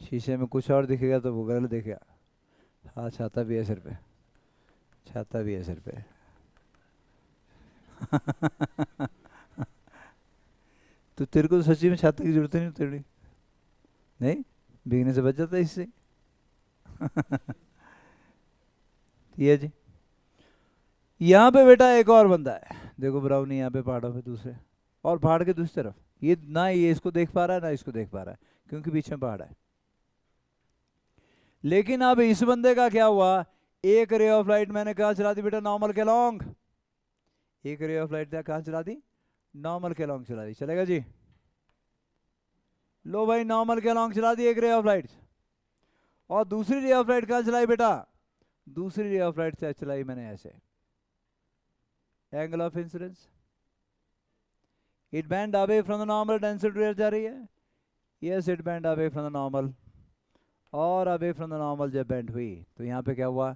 शीशे में कुछ और दिखेगा तो वो गलत दिखेगा। हाँ छाता भी है सिर पे, छाता भी है सिर पे। तो तेरे को तो सच्ची में छाता की जरूरत नहीं तेरी, नहीं भीगने से बच जाता है इससे। ये जी यहाँ पे बेटा एक और बंदा है, देखो ब्राउनी यहाँ पे पहाड़ों पे दूसरे, और पहाड़ के दूसरी तरफ ये ना ये इसको देख पा रहा है ना इसको देख पा रहा है, क्योंकि पीछे पहाड़ है। लेकिन अब इस बंदे का क्या हुआ, एक रे ऑफ लाइट मैंने कहा चला दी बेटा नॉर्मल के लॉन्ग, एक रे ऑफ लाइट कहाँ चला दी, नॉर्मल के लॉन्ग चला दी, चलेगा जी। लो भाई नॉर्मल के लॉन्ग चला दी एक रे ऑफ लाइट, और दूसरी रे ऑफ लाइट कहाँ चलाई बेटा, दूसरी रे ऑफ लाइट से चलाई मैंने ऐसे, angle of incidence, it band away from the normal, density जा रही है, yes it band away from the normal, और अवे फ्रॉम द नॉर्मल जब बेंड हुई तो यहाँ पे क्या हुआ,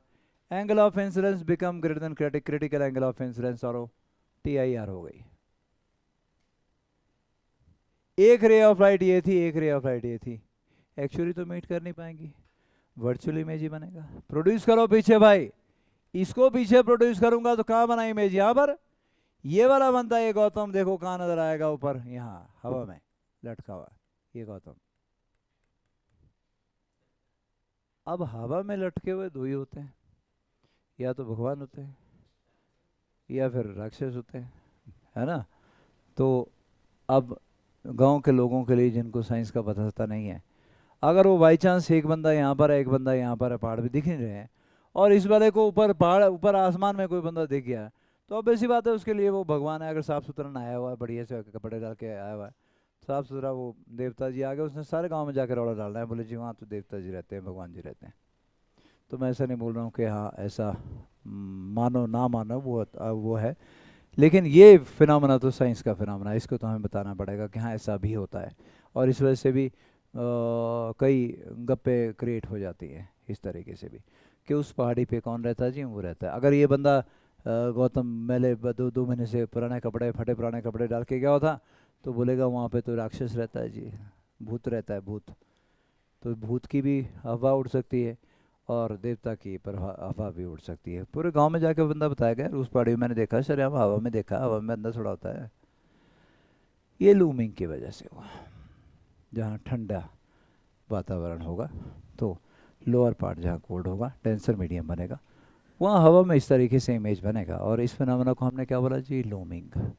angle of incidence become greater than critical angle of incidence, और TIR हो गई। एक रे ऑफ लाइट ये थी, एक रे ऑफ लाइट ये थी, एक्चुअली तो मीट कर नहीं पाएंगी, वर्चुअल इमेज ही बनेगा। प्रोड्यूस करो पीछे भाई, इसको पीछे प्रोड्यूस करूंगा तो कहाँ बना इमेज, यहाँ पर ये वाला बनता है, ये गौतम देखो कहाँ नजर आएगा, ऊपर यहाँ हवा में लटका हुआ ये गौतम। अब हवा में लटके हुए दो ही होते हैं, या तो भगवान होते हैं या फिर राक्षस होते हैं, है ना। तो अब गांव के लोगों के लिए जिनको साइंस का पता नहीं है, अगर वो बाई चांस एक बंदा यहाँ पर है एक बंदा यहाँ पर है, पहाड़ भी दिख नहीं रहे हैं, और इस वाले को ऊपर पहाड़ ऊपर आसमान में कोई बंदा दिख गया, तो अब ऐसी बात है उसके लिए वो भगवान है। अगर साफ़ सुथरा नहाया हुआ है, बढ़िया से कपड़े डाल के आया हुआ है, साफ़ सुथरा, वो देवता जी आ गए, उसने सारे गांव में जाकर रौला डालना है, बोले जी वहाँ तो देवता जी रहते हैं, भगवान जी रहते हैं। तो मैं ऐसा नहीं बोल रहा हूँ कि हाँ ऐसा मानो ना मानो वो है, लेकिन ये फिनोमेना तो साइंस का फिनोमेना है, इसको तो हमें बताना पड़ेगा कि हाँ ऐसा भी होता है, और इस वजह से भी कई गप्पे क्रिएट हो जाती है इस तरीके से भी, कि उस पहाड़ी पे कौन रहता है जी, वो रहता है। अगर ये बंदा गौतम मेले 2 महीने से पुराने कपड़े फटे पुराने कपड़े डाल के गया होता तो बोलेगा वहाँ पे तो राक्षस रहता है जी, भूत रहता है भूत। तो भूत की भी अफवाह उड़ सकती है और देवता की अफवाह भी उड़ सकती है। पूरे गांव में जाके बंदा बताया गया उस पहाड़ी में मैंने देखा, सर हम हवा में देखा, हवा में अंदर थोड़ा होता है। ये लूमिंग की वजह से हुआ, जहाँ ठंडा वातावरण होगा तो लोअर पार्ट जहाँ कोल्ड होगा डेंसर मीडियम बनेगा, वहाँ हवा में इस तरीके से इमेज बनेगा। और इस फिनोमेना को हमने क्या बोला जी, लूमिंग।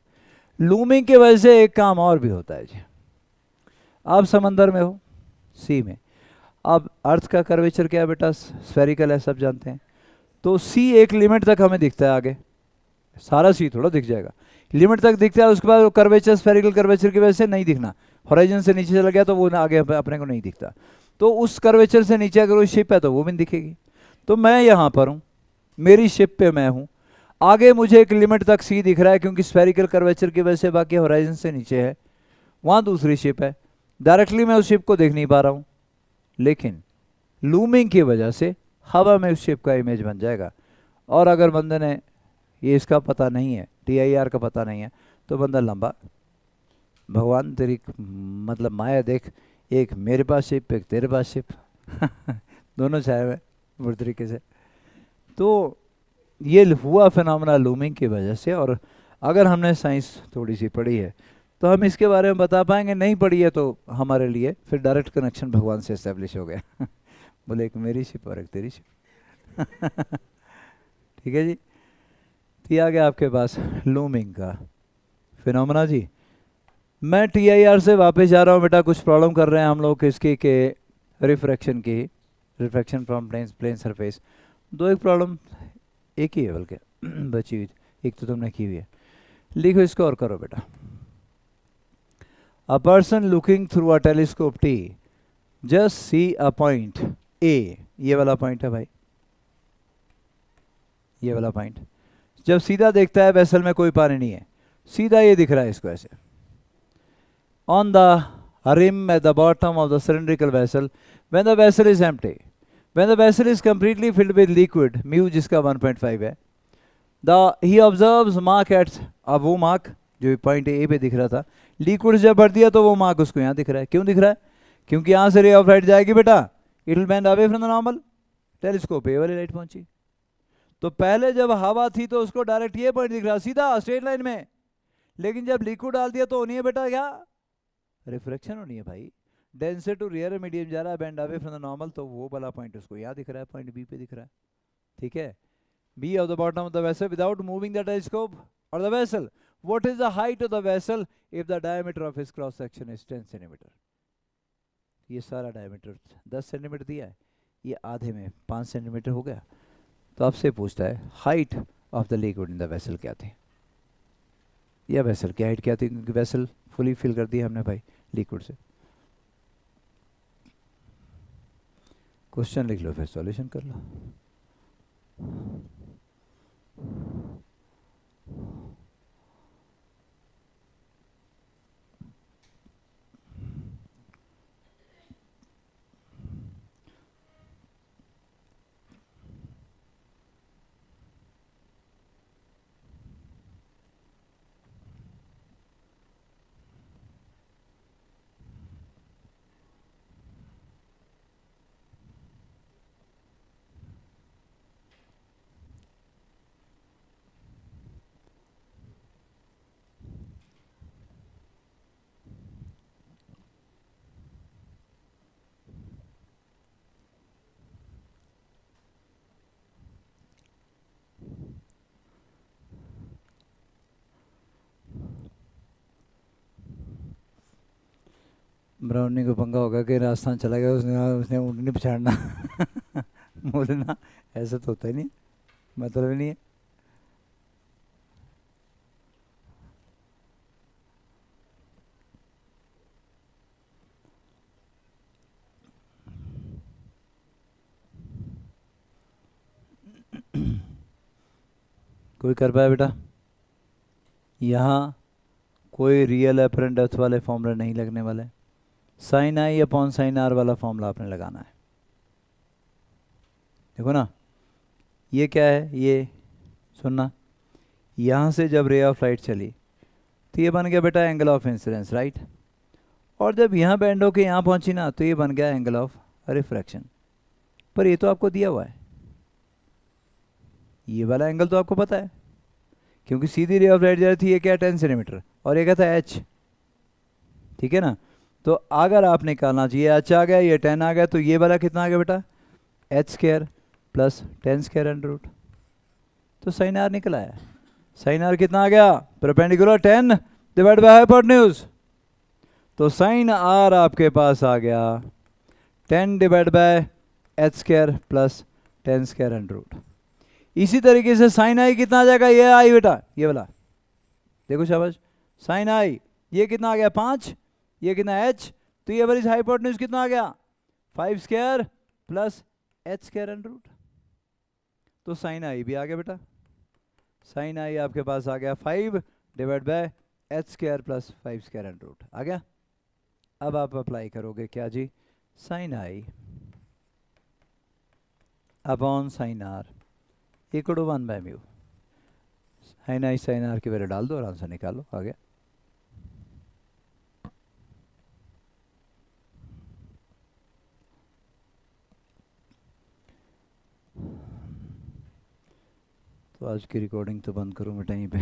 लूमिंग की वजह से एक काम और भी होता है जी, आप समंदर में हो, सी में, अब अर्थ का कर्वेचर क्या है बेटा, स्फेरिकल है, सब जानते हैं। तो सी एक लिमिट तक हमें दिखता है, आगे सारा सी थोड़ा दिख जाएगा, लिमिट तक दिखता है, उसके बाद कर्वेचर स्फेरिकल कर्वेचर की वजह से नहीं दिखना, हॉराइजन से नीचे चला गया तो वो आगे अपने को नहीं दिखता। तो उस कर्वेचर से नीचे अगर वो शिप है तो वो भी दिखेगी। तो मैं यहाँ पर हूँ, मेरी शिप पे मैं हूँ, आगे मुझे एक लिमिट तक सी दिख रहा है क्योंकि स्फेरिकल कर्वेचर की वजह से बाकी हॉराइजन से नीचे है, वहाँ दूसरी शिप है, डायरेक्टली मैं उस शिप को देख नहीं पा रहा हूँ, लेकिन लूमिंग की वजह से हवा में उस शिप का इमेज बन जाएगा। और अगर बंदे ने ये इसका पता नहीं है, TIR का पता नहीं है, तो बंदा लंबा, भगवान तेरी मतलब माया देख, एक मेरे पास शिप एक तेरे पास शिप दोनों छाए हुए बुरी तरीके से। तो ये हुआ फिनोमेना लूमिंग की वजह से। और अगर हमने साइंस थोड़ी सी पढ़ी है तो हम इसके बारे में बता पाएंगे, नहीं पढ़ी है तो हमारे लिए फिर डायरेक्ट कनेक्शन भगवान से एस्टेब्लिश हो गया बोले एक मेरी शिप और एक तेरी शिप ठीक है जी। तो आ गया आपके पास लूमिंग का फिनोमेना जी। मैं TIR से वापस जा रहा हूँ बेटा, कुछ प्रॉब्लम कर रहे हैं हम लोग इसकी के रिफ्रैक्शन की, रिफ्रैक्शन फ्रॉम प्लेन सरफेस। दो एक प्रॉब्लम, एक ही है बल्कि बची हुई, एक तो तुमने की हुई है, लिखो इसको और करो बेटा। A person looking through a telescope T just see a point A, ये वाला पॉइंट है भाई, ये वाला पॉइंट। जब सीधा देखता है वेसल में कोई पानी नहीं है, सीधा ये दिख रहा है इसको ऐसे, on the rim at the bottom of the cylindrical vessel when the vessel is empty, when the vessel is completely filled with liquid mu जिसका 1.5 है, ही ऑब्जर्व्स मार्क एट, अब वो मार्क जो पॉइंट ए पे दिख रहा था, लिक्विड जब भर दिया तो वो मार्क उसको यहाँ दिख रहा है। क्यों दिख रहा है? क्योंकि यहाँ से रे ऑफ लाइट जाएगी बेटा, it will bend away from the normal, telescope ए वाली लाइट पहुंची। तो पहले जब हवा थी तो उसको डायरेक्ट ये पॉइंट दिख रहा सीधा स्ट्रेट लाइन में, लेकिन जब लिक्विड डाल दिया तो होनी है बेटा क्या? रिफ्रैक्शन होनी है भाई। डेंसर टू रियर मीडियम जा रहा है, bend away from the normal, तो वो वाला पॉइंट उसको यहाँ दिख रहा है, पॉइंट बी पे दिख रहा है। ठीक है, B of the bottom of the vessel without moving the telescope और the vessel, what is the height of the vessel if the diameter of his cross section is 10 centimetre. ये सारा diameter 10 centimetre दिया है, ये आधे में 5 centimetre हो गया। तो आपसे पूछता है height of the liquid in the vessel क्या थी, या वेसल की हाइट क्या थी, क्योंकि वेसल फुली फिल कर दिया हमने भाई लिक्विड से। क्वेश्चन लिख लो फिर सॉल्यूशन कर लो। ब्राउनी को पंगा होगा कि राजस्थान चला गया, उसने उसने ऊँट नहीं पछाड़ना बोलना, ऐसा तो होता ही नहीं, मतलब ही नहीं है। कोई कर पाया बेटा? यहाँ कोई रियल अपरेंट डेप्थ वाले फॉर्मूला नहीं लगने वाले, sine i upon sine r वाला फॉर्मूला आपने लगाना है। देखो ना, ये क्या है, ये सुनना, यहाँ से जब रे ऑफ लाइट चली तो ये बन गया बेटा एंगल ऑफ इंसिडेंस, राइट। और जब यहाँ बेंड होके यहाँ पहुँची ना तो ये बन गया एंगल ऑफ रिफ्रैक्शन। पर ये तो आपको दिया हुआ है, ये वाला एंगल तो आपको पता है, क्योंकि सीधी रे ऑफ लाइट जा रही थी, ये क्या 10 सेंटीमीटर और ये क्या था h, ठीक है ना। तो अगर आप निकालना चाहिए h आ गया, ये 10 आ गया, तो ये वाला कितना आ गया बेटा, h square plus 10 square under root, तो साइन आर निकला है। साइन आर कितना आ गया, परपेंडिकुलर 10 डिवाइड बाय हाइपोटेन्यूज, तो साइन आर आपके पास आ गया 10 divide by h square plus 10 square under root. इसी तरीके से साइन आई कितना आ जाएगा, ये आई बेटा, ये वाला देखो शाबाश, साइन आई ये कितना आ गया 5, ये कितना h, तो ये वाली हाइपोटेन्यूज कितना आ गया 5 square plus h square under root, तो साइन आई भी आ गया बेटा। साइन आई आपके पास आ गया 5 divide by h square plus 5 square under root आ गया। अब आप अप्लाई करोगे क्या जी, sine i upon sine r equal to 1 by mu, sine i sine r की वैल्यू डाल दो और आंसर निकालो, आ गया। तो आज की रिकॉर्डिंग तो बंद करूँ बेटा यहीं पे।